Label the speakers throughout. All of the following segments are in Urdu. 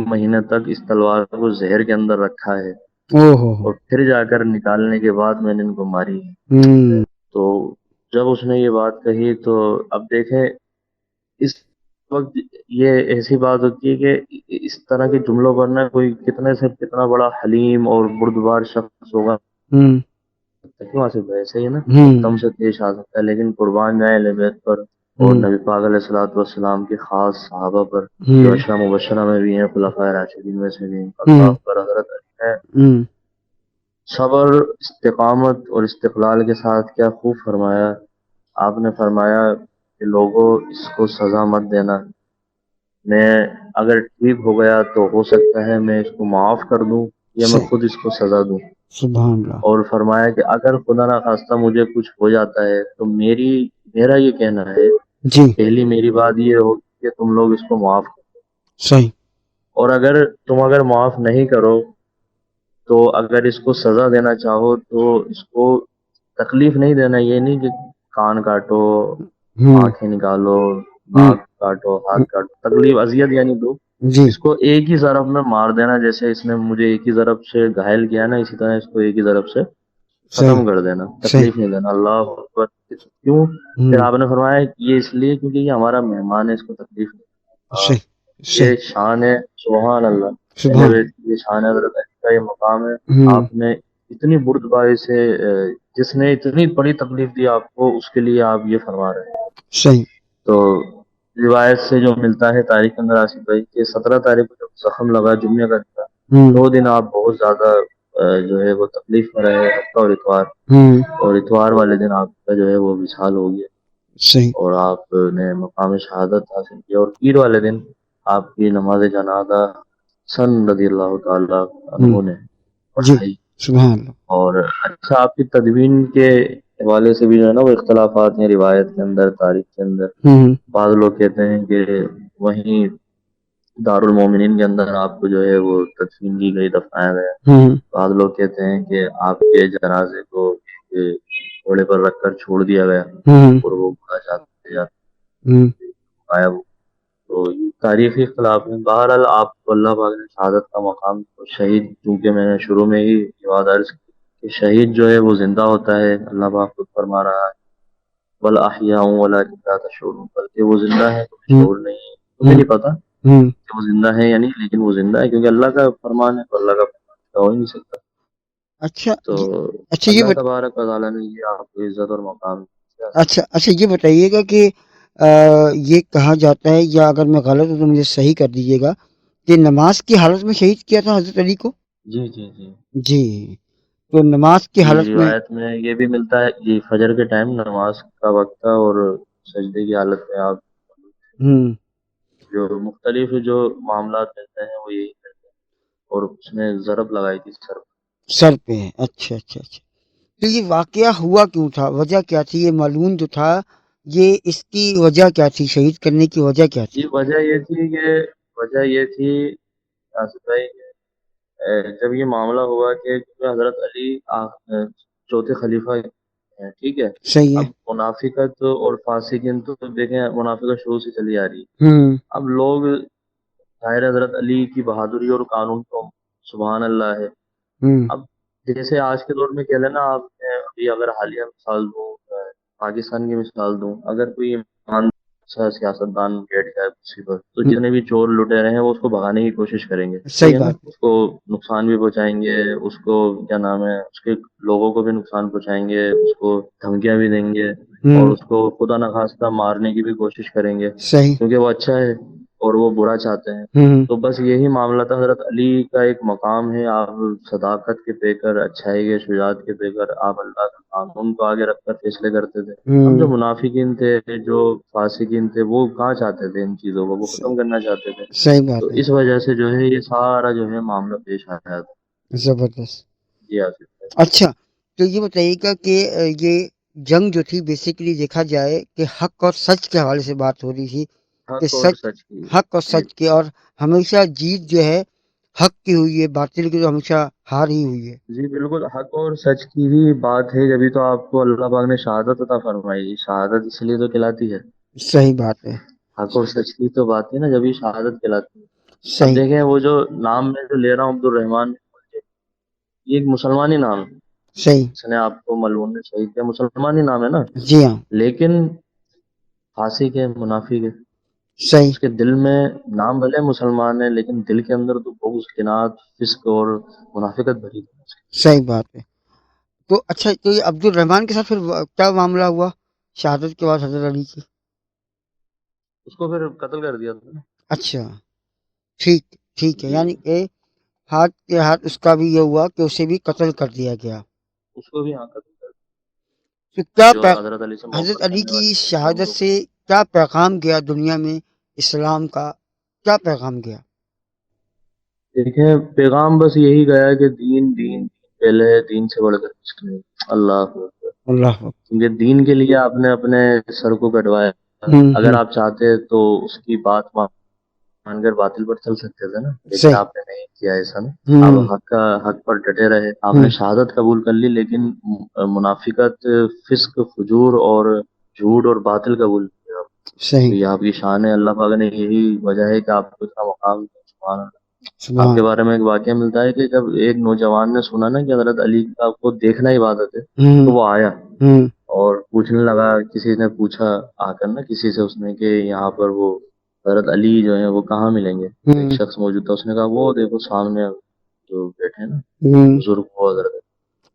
Speaker 1: مہینے تک اس تلوار کو زہر کے اندر رکھا ہے،
Speaker 2: او ہو۔
Speaker 1: اور پھر جا کر نکالنے کے بعد میں نے ان کو ماری ہے۔
Speaker 2: ہوں۔
Speaker 1: تو جب اس نے یہ بات کہی تو اب دیکھیں اس وقت یہ ایسی بات ہوتی ہے کہ اس طرح کے جملوں پر نا کوئی کتنے سے کتنا بڑا حلیم اور بردبار شخص ہوگا،
Speaker 2: ہوں۔
Speaker 1: وہاں سے ویسے ہی نا ایک
Speaker 2: ہوں۔
Speaker 1: دم سے پیش آ سکتا ہے، لیکن قربان جائیں اہل بیت پر اور
Speaker 2: ہوں۔
Speaker 1: نبی پاک علیہ الصلوۃ والسلام کے خاص صحابہ پر، جو
Speaker 2: ہوں۔
Speaker 1: اشرا مبشرہ میں بھی ہیں، خلفائے راشدین میں سے بھی ہیں،
Speaker 2: ہوں۔
Speaker 1: اللہ پر حضرت علی نے
Speaker 2: ہوں۔
Speaker 1: صبر، استقامت اور استقلال کے ساتھ کیا خوب فرمایا۔ آپ نے فرمایا کہ لوگوں اس کو سزا مت دینا، میں اگر ٹھیک ہو گیا تو ہو سکتا ہے میں اس کو معاف کر دوں یا میں
Speaker 2: صحیح۔
Speaker 1: خود اس کو سزا دوں،
Speaker 2: سبحان اللہ۔
Speaker 1: اور فرمایا کہ اگر خدا نخواستہ مجھے کچھ ہو جاتا ہے تو میرا یہ کہنا ہے،
Speaker 2: جی۔
Speaker 1: پہلی میری بات یہ ہوگی کہ تم لوگ اس کو معاف کرو،
Speaker 2: صحیح۔
Speaker 1: اور اگر معاف نہیں کرو تو اگر اس کو سزا دینا چاہو تو اس کو تکلیف نہیں دینا، یہ نہیں کہ کان کاٹو،
Speaker 2: ہوں۔
Speaker 1: آنکھیں نکالو،
Speaker 2: ہوں۔
Speaker 1: ناک کاٹو، ہاتھ کاٹو، تکلیف اذیت یعنی دو،
Speaker 2: جی۔
Speaker 1: اس کو ایک ہی ضرب میں مار دینا، جیسے اس نے مجھے ایک ہی ضرب سے گھائل کیا نا، اسی طرح اس کو ایک ہی ضرب سے
Speaker 2: صحیح۔
Speaker 1: ختم کر دینا،
Speaker 2: صحیح۔
Speaker 1: تکلیف نہیں دینا۔ اللہ اکبر۔ کیوں؟ پھر
Speaker 2: ہوں۔
Speaker 1: آپ نے فرمایا کہ یہ اس لیے کیونکہ یہ ہمارا مہمان ہے، اس کو تکلیف نہیں دینا۔
Speaker 2: صحیح۔ صحیح۔
Speaker 1: یہ شان ہے، سبحان اللہ، اہل
Speaker 2: سبحان۔
Speaker 1: بیت کی یہ شان ہے، حضرت علی کا یہ مقام ہے۔
Speaker 2: ہوں۔
Speaker 1: آپ نے اتنی بردباری سے جس نے اتنی بڑی تکلیف دی آپ کو، اس کے لیے آپ یہ فرما رہے ہیں۔
Speaker 2: صحیح۔
Speaker 1: تو روایت سے جو ملتا ہے تاریخ کے اندر آصف بھائی کہ 17 تاریخ کو جب زخم لگا جمعے کا تھا،
Speaker 2: ہوں۔
Speaker 1: 2 دن آپ بہت زیادہ جو ہے وہ تکلیف میں رہے، ہفتہ اور اتوار،
Speaker 2: ہوں۔
Speaker 1: اور اتوار والے دن آپ کا جو ہے وہ وصال ہو گیا،
Speaker 2: صحیح۔
Speaker 1: اور آپ نے مقام شہادت حاصل کیا، اور پیر والے دن آپ کی نماز جنازہ سن رضی اللہ تعالیٰ
Speaker 2: ہوں۔
Speaker 1: عنہ نے
Speaker 2: جی۔
Speaker 1: پڑھائی۔
Speaker 2: سبحان اللہ۔
Speaker 1: اور اچھا، آپ کی تدوین کے حوالے سے بھی جو ہے نا وہ اختلافات ہیں روایت کے اندر، تاریخ کے اندر۔
Speaker 2: ہوں۔
Speaker 1: بعض لوگ کہتے ہیں کہ وہیں دارالمومنین کے اندر آپ کو جو ہے وہ تدفین کی گئی، دفنایا گیا۔
Speaker 2: ہوں۔
Speaker 1: بعض لوگ کہتے ہیں کہ آپ کے جنازے کو ایک گھوڑے پر رکھ کر چھوڑ دیا گیا،
Speaker 2: ہوں۔
Speaker 1: اور وہ گھوڑا جاتے جاتے
Speaker 2: ہوں۔
Speaker 1: آیا وہ۔ تو یہ تاریخی اختلاف ہے۔ بہرحال آپ کو اللہ پاک نے شہادت کا مقام، شہید، چونکہ میں نے شروع میں ہی یہ بات عرض کی کہ شہید جو ہے وہ زندہ ہوتا ہے، اللہ پاک خود فرما رہا ہے بل احیاء ولکن لا تشعرون، بلکہ وہ زندہ ہے، تمہیں
Speaker 2: ہوں۔
Speaker 1: شعور نہیں ہے، تمہیں نہیں پتا
Speaker 2: ہوں۔
Speaker 1: کہ وہ زندہ ہے یا نہیں، لیکن وہ زندہ ہے کیونکہ اللہ کا فرمان ہے، تو اللہ کا فرمان ہو ہی نہیں سکتا۔
Speaker 2: اچھا
Speaker 1: تو
Speaker 2: اچھا
Speaker 1: اللہ تبارک و تعالیٰ نے یہ آپ کو عزت اور مقام دیا۔
Speaker 2: اچھا یہ بتائیے گا کہ یہ کہا جاتا ہے، یا اگر میں غلط ہوں تو مجھے صحیح کر دیجیے گا، کہ نماز کی حالت میں شہید کیا تھا حضرت علی کو؟
Speaker 1: جی جی جی
Speaker 2: جی۔ تو نماز کی
Speaker 1: جی،
Speaker 2: حالت میں؟
Speaker 1: روایت میں یہ بھی ملتا ہے جی، فجر کے ٹائم نماز کا وقت تھا، اور سجدے کی حالت میں آپ،
Speaker 2: ہوں۔
Speaker 1: جو مختلف جو معاملات ملتے ہیں وہ یہی کہتے ہیں، اور اس نے ضرب لگائی تھی سر پر۔
Speaker 2: سر پہ؟ اچھا اچھا اچھا۔ تو یہ واقعہ ہوا کیوں تھا؟ وجہ کیا تھی؟ یہ معلوم جو تھا، یہ اس کی وجہ کیا تھی؟ شہید کرنے کی وجہ کیا تھی؟
Speaker 1: جی، وجہ یہ تھی آصف بھائی، جب یہ معاملہ ہوا کہ حضرت علی چوتھے خلیفہ ہیں، ٹھیک ہے،
Speaker 2: صحیح ہے۔
Speaker 1: اب منافقت اور فاسقین تو دیکھیں منافقت شروع سے چلی آ رہی ہے۔
Speaker 2: ہوں۔
Speaker 1: اب لوگ ظاہر حضرت علی کی بہادری اور قانون تو سبحان اللہ ہے۔
Speaker 2: ہوں۔
Speaker 1: اب جیسے آج کے دور میں کہہ لینا، آپ نے ابھی اگر حالیہ مثال دوں، پاکستان کی مثال دوں، اگر کوئی ایمان اچھا سیاستدان بیٹھ جائے کرسی پر، تو
Speaker 2: ہوں۔
Speaker 1: جتنے بھی چور لٹیرے ہیں وہ اس کو بھگانے کی کوشش کریں گے،
Speaker 2: صحیح
Speaker 1: صحیح ہے نا،
Speaker 2: بات۔
Speaker 1: اس کو نقصان بھی پہنچائیں گے، اس کو کیا نام ہے، اس کے لوگوں کو بھی نقصان پہنچائیں گے، اس کو دھمکیاں بھی دیں گے، اور
Speaker 2: ہوں۔
Speaker 1: اس کو خدا نخواستہ مارنے کی بھی کوشش کریں گے،
Speaker 2: صحیح۔
Speaker 1: کیونکہ وہ اچھا ہے اور وہ برا چاہتے ہیں۔
Speaker 2: ہوں۔
Speaker 1: تو بس یہی معاملہ تھا، حضرت علی کا ایک مقام ہے، آپ صداقت کے پے کر، اچھائی کے، شجاعت کے پے کر آپ اللہ کا قانون کو آگے رکھ کر فیصلے کرتے تھے۔ اب جو
Speaker 2: ہوں۔
Speaker 1: منافقین تھے، جو فاسقین تھے، وہ کہاں چاہتے تھے ان چیزوں کو، وہ ختم کرنا چاہتے تھے۔
Speaker 2: صحیح
Speaker 1: تو
Speaker 2: بات ہے۔
Speaker 1: اس وجہ سے جو ہے یہ سارا جو ہے معاملہ پیش آیا تھا۔
Speaker 2: زبردست۔
Speaker 1: جی آصف بھائی۔
Speaker 2: اچھا تو یہ بتائیے گا کہ یہ جنگ جو تھی، بیسیکلی دیکھا جائے کہ حق اور سچ کے حوالے سے بات ہو رہی تھی، کہ
Speaker 1: حق اور
Speaker 2: سچ،
Speaker 1: سچ کی۔
Speaker 2: حق اور
Speaker 1: جی
Speaker 2: سچ کی، اور ہمیشہ جیت جو ہے حق کی ہوئی ہے، باطل کی تو ہمیشہ ہار ہی ہوئی ہے۔
Speaker 1: جی بالکل، حق اور سچ کی ہی بات ہے، جبھی تو آپ کو اللہ پاک نے شہادت عطا فرمائی، شہادت اس لیے تو کہلاتی ہے،
Speaker 2: صحیح بات ہے۔
Speaker 1: حق اور سچ کی تو بات ہے نا، جبھی شہادت کہلاتی ہے۔ اب
Speaker 2: صحیح
Speaker 1: دیکھیں وہ جو نام میں جو لے رہا ہوں عبد الرحمان، یہ ایک مسلمانی نام ہے،
Speaker 2: صحیح
Speaker 1: اس نے آپ کو ملعون نے شہید کیا، مسلمانی نام ہے نا،
Speaker 2: جی ہاں
Speaker 1: لیکن فاسق ہے، منافق ہے،
Speaker 2: صحیح
Speaker 1: اس کے دل میں نام بھلے مسلمان ہے لیکن دل کے اندر تو بغض، کنات، فسق اور منافقت بھری ہے اس کے۔
Speaker 2: صحیح بات ہے. تو اچھا تو یہ عبد الرحمان کے ساتھ پھر کیا معاملہ ہوا شہادت کے بعد حضرت علی کی؟
Speaker 1: اس کو پھر قتل کر دیا تھا نا۔
Speaker 2: اچھا ٹھیک ٹھیک ہے،
Speaker 1: جی،
Speaker 2: یعنی کہ ہاتھ کے ہاتھ اس کا بھی یہ ہوا کہ اسے بھی قتل کر دیا گیا.
Speaker 1: اس کو بھی ہاں قتل کر
Speaker 2: تو کیا
Speaker 1: دیا، جو حضرت علی سے
Speaker 2: حضرت
Speaker 1: محبت
Speaker 2: علی
Speaker 1: کرنے
Speaker 2: کی
Speaker 1: والے تھے
Speaker 2: شہادت
Speaker 1: لوگوں کو۔
Speaker 2: سے کیا پیغام گیا دنیا میں، اسلام کا کیا پیغام گیا؟
Speaker 1: دیکھیں پیغام بس یہی گیا کہ دین دین پہلے ہے، دین سے بڑھ کر کچھ نہیں۔ اللہ اکبر۔
Speaker 2: اللہ اکبر.
Speaker 1: کیونکہ دین کے لیے آپ نے اپنے سر کو کٹوایا،
Speaker 2: ہوں
Speaker 1: اگر
Speaker 2: ہوں
Speaker 1: آپ چاہتے تو اس کی بات مان کر باطل پر چل سکتے تھے نا، لیکن
Speaker 2: صحیح.
Speaker 1: آپ نے نہیں کیا ایسا نا، آپ
Speaker 2: ہوں
Speaker 1: حق پر ڈٹے رہے، آپ
Speaker 2: ہوں
Speaker 1: نے شہادت قبول کر لی، لیکن منافقت، فسق، فجور اور جھوٹ اور باطل قبول کیا۔ تو
Speaker 2: صحیح.
Speaker 1: یہ آپ کی شان ہے، اللہ پاک نے یہی وجہ ہے کہ آپ کو اتنا مقام دیا۔ سبحان اللہ۔ آپ کے
Speaker 2: سبحان.
Speaker 1: بارے میں ایک واقعہ ملتا ہے کہ جب ایک نوجوان نے سنا نا کہ حضرت علی کا کو دیکھنا عبادت ہے،
Speaker 2: ہوں
Speaker 1: تو وہ آیا
Speaker 2: ہوں
Speaker 1: اور پوچھنے لگا، کسی نے پوچھا آ کر نا کسی سے، اس نے کہ یہاں پر وہ حضرت علی جو ہیں وہ کہاں ملیں گے؟ تو ایک
Speaker 2: ہوں
Speaker 1: شخص موجود تھا، اس نے کہا وہ دیکھو سامنے جو بیٹھے ہیں نا،
Speaker 2: ہوں.
Speaker 1: بزرگ وہ حضرت علی۔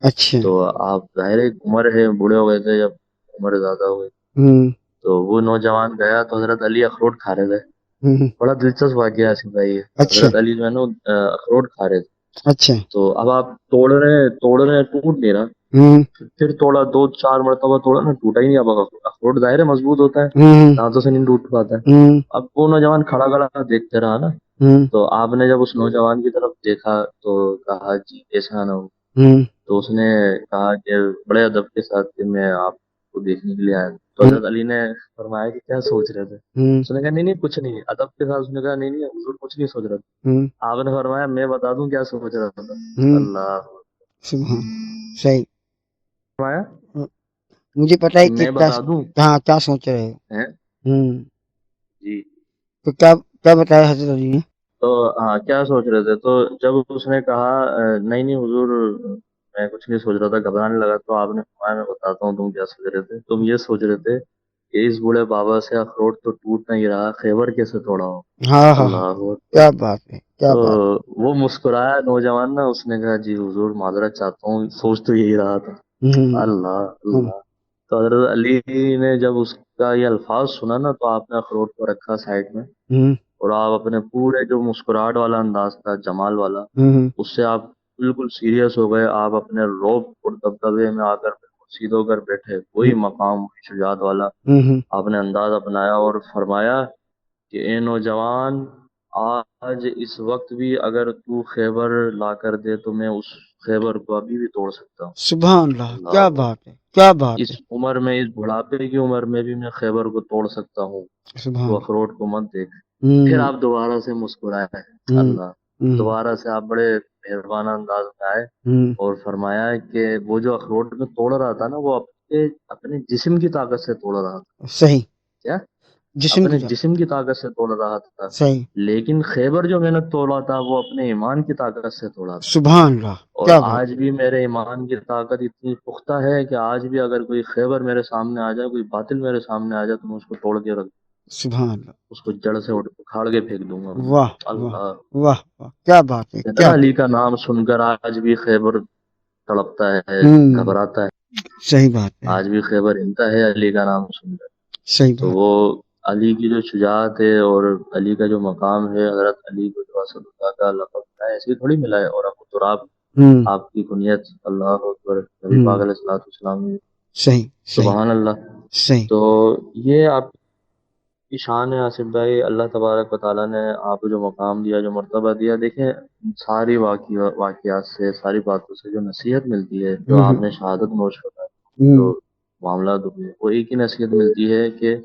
Speaker 2: اچھا.
Speaker 1: تو آپ ظاہر ہے عمر ہے، بوڑھے ہو گئے تھے جب، عمر زیادہ ہو گئی،
Speaker 2: ہوں
Speaker 1: تو وہ نوجوان گیا تو حضرت علی اخروٹ کھا رہے تھے۔
Speaker 2: ہوں.
Speaker 1: بڑا دلچسپ واقعہ ہے آصف بھائی،
Speaker 2: اچھا
Speaker 1: حضرت علی جو ہے نا اخروٹ کھا رہے تھے،
Speaker 2: اچھا.
Speaker 1: تو اب آپ توڑ رہے ہیں، ٹوٹ نہیں رہا،
Speaker 2: ہوں
Speaker 1: پھر توڑا، دو چار مرتبہ توڑا نا، ٹوٹا ہی نہیں۔ اب اخروٹ ظاہر ہے مضبوط ہوتا ہے،
Speaker 2: ہوں
Speaker 1: دانتوں سے نہیں ٹوٹ پاتا ہے۔
Speaker 2: ہوں
Speaker 1: اب وہ نوجوان کھڑا کھڑا دیکھتے رہا نا،
Speaker 2: ہوں
Speaker 1: تو آپ نے جب اس نوجوان کی طرف دیکھا تو کہا جی ایسا نہ ہو،
Speaker 2: ہوں
Speaker 1: تو اس نے کہا کہ بڑے ادب کے ساتھ کہ میں آپ کو دیکھنے کے لیے آیا ہوں۔ تو
Speaker 2: ہوں
Speaker 1: حضرت علی نے فرمایا کہ کیا سوچ رہے تھے؟
Speaker 2: ہوں
Speaker 1: اس نے کہا نہیں نہیں کچھ نہیں، ادب کے ساتھ اس نے کہا نہیں نہیں حضور کچھ نہیں سوچ رہا تھا۔
Speaker 2: ہوں
Speaker 1: آپ نے فرمایا میں بتا دوں کیا سوچ رہا تھا؟
Speaker 2: ہوں.
Speaker 1: اللہ
Speaker 2: سبحان. صحیح.
Speaker 1: فرمایا
Speaker 2: مجھے پتا ہے
Speaker 1: کہ
Speaker 2: کہ
Speaker 1: میں
Speaker 2: کیا
Speaker 1: بتا دوں
Speaker 2: کیا کیا سوچ رہے ہو.
Speaker 1: ہیں؟
Speaker 2: ہوں.
Speaker 1: جی،
Speaker 2: تو کیا کیا بتایا حضرت علی نے؟
Speaker 1: تو ہاں کیا سوچ رہے تھے؟ تو جب اس نے کہا نہیں نہیں حضور میں کچھ نہیں سوچ رہا تھا، گھبرانے لگا، تو آپ نے فرمایا میں بتاتا ہوں تم کیا سوچ رہے تھے۔ تم یہ سوچ رہے تھے کہ اس بوڑھے بابا سے اخروٹ تو ٹوٹ نہیں رہا، خیبر کیسے توڑا ہو؟
Speaker 2: ہاں ہاں ہاں.
Speaker 1: اللہ اکبر۔
Speaker 2: کیا بات ہے کیا
Speaker 1: تو
Speaker 2: بات.
Speaker 1: وہ مسکرایا نوجوان نا، اس نے کہا جی حضور معذرت چاہتا ہوں، سوچ تو یہی رہا تھا۔
Speaker 2: ہوں
Speaker 1: اللہ
Speaker 2: ہوں
Speaker 1: اللہ۔ تو حضرت علی نے جب اس کا یہ الفاظ سنا نا، تو آپ نے اخروٹ کو رکھا سائڈ میں،
Speaker 2: ہوں
Speaker 1: اور آپ اپنے پورے جو مسکراہٹ والا انداز تھا، جمال والا،
Speaker 2: ہوں
Speaker 1: اس سے آپ بالکل سیریس ہو گئے، آپ اپنے روب اور دبدبے میں آ کر بالکل سیدھ ہو کر بیٹھے، وہی مقام وہی شجاعت والا
Speaker 2: ہوں
Speaker 1: آپ نے انداز اپنایا، اور فرمایا کہ اے نوجوان، آج اس وقت بھی اگر تو خیبر لا کر دے تو میں اس خیبر کو ابھی بھی توڑ سکتا ہوں۔
Speaker 2: سبحان اللہ.
Speaker 1: اللہ
Speaker 2: کیا
Speaker 1: اکبر۔
Speaker 2: بات ہے کیا بات
Speaker 1: اس
Speaker 2: ہے.
Speaker 1: عمر میں، اس بڑھاپے کی عمر میں بھی میں خیبر کو توڑ سکتا ہوں، تو
Speaker 2: سبحان.
Speaker 1: اخروٹ کو مت دیکھ۔ پھر
Speaker 2: ہوں
Speaker 1: آپ دوبارہ سے مسکرائے،
Speaker 2: ہوں
Speaker 1: اللہ،
Speaker 2: ہوں
Speaker 1: دوبارہ سے آپ بڑے مہربان انداز میں آئے
Speaker 2: ہوں.
Speaker 1: اور فرمایا کہ وہ جو اخروٹ میں توڑ رہا تھا نا، وہ اپنے جسم کی طاقت سے توڑ رہا تھا۔
Speaker 2: صحیح.
Speaker 1: کیا؟
Speaker 2: جسم
Speaker 1: اپنے
Speaker 2: کی جان.
Speaker 1: جسم کی طاقت سے توڑ رہا تھا،
Speaker 2: صحیح.
Speaker 1: لیکن خیبر جو میں نے توڑا تھا وہ اپنے ایمان کی طاقت سے توڑا تھا۔
Speaker 2: سبحان اللہ.
Speaker 1: اور
Speaker 2: کیا بات.
Speaker 1: آج بھی میرے ایمان کی طاقت اتنی پختہ ہے کہ آج بھی اگر کوئی خیبر میرے سامنے آ جائے، کوئی باطل میرے سامنے آ جائے، تو میں اس کو توڑ کے رکھ،
Speaker 2: سبحان اللہ.
Speaker 1: اس کو جڑ سے اکھاڑ کے پھینک دوں گا۔
Speaker 2: واہ واہ
Speaker 1: اللہ۔
Speaker 2: واہ واہ. کیا بات ہے
Speaker 1: کہتے ہیں
Speaker 2: کیا.
Speaker 1: نا علی کا نام سن کر آج بھی خیبر تڑپتا ہے،
Speaker 2: ہوں
Speaker 1: گھبراتا ہے،
Speaker 2: صحیح بات ہے.
Speaker 1: آج بھی خیبر ہلتا ہے علی کا نام سن کر۔
Speaker 2: صحیح
Speaker 1: تو
Speaker 2: بات.
Speaker 1: وہ علی کی جو شجاعت ہے اور علی کا جو مقام ہے، حضرت علی کو جو اسد اللہ کا لقب ملا ہے، ایسے ہی تھوڑی ملا ہے، اور ابو تراب
Speaker 2: ہوں
Speaker 1: آپ کی کنیت، اللہ اکبر، نبی
Speaker 2: ہوں.
Speaker 1: پاک علیہ الصلوۃ والسلام نے،
Speaker 2: صحیح صحیح
Speaker 1: سبحان اللہ۔
Speaker 2: صحیح.
Speaker 1: تو یہ آپ کی شان ہے آصف بھائی، اللہ تبارک و تعالیٰ نے آپ کو جو مقام دیا، جو مرتبہ دیا، دیکھیں ساری واقعات سے، ساری باتوں سے جو نصیحت ملتی ہے، جو آپ
Speaker 2: ہوں
Speaker 1: نے شہادت نوش کرا ہے،
Speaker 2: ہوں.
Speaker 1: جو معاملات ہوئے، وہ ایک ہی نصیحت ملتی ہے کہ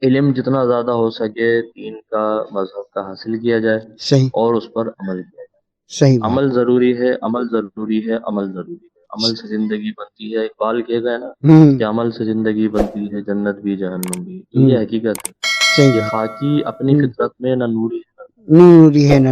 Speaker 1: علم جتنا زیادہ ہو سکے دین کا، مذہب کا حاصل کیا جائے،
Speaker 2: صحیح
Speaker 1: اور اس پر عمل کیا جائے۔
Speaker 2: صحیح بات.
Speaker 1: عمل ضروری ہے، عمل ضروری ہے، عمل ضروری ہے، عمل سے زندگی بنتی ہے، اقبال کہے گئے نا
Speaker 2: ہوں
Speaker 1: کہ عمل سے زندگی بنتی ہے، جنت بھی جہنم بھی، تو
Speaker 2: ہوں.
Speaker 1: یہ حقیقت ہے۔
Speaker 2: صحیح
Speaker 1: یہ
Speaker 2: بات.
Speaker 1: خاکی اپنی
Speaker 2: ہوں
Speaker 1: فطرت میں نہ نوری ہے،
Speaker 2: نوری ہے نا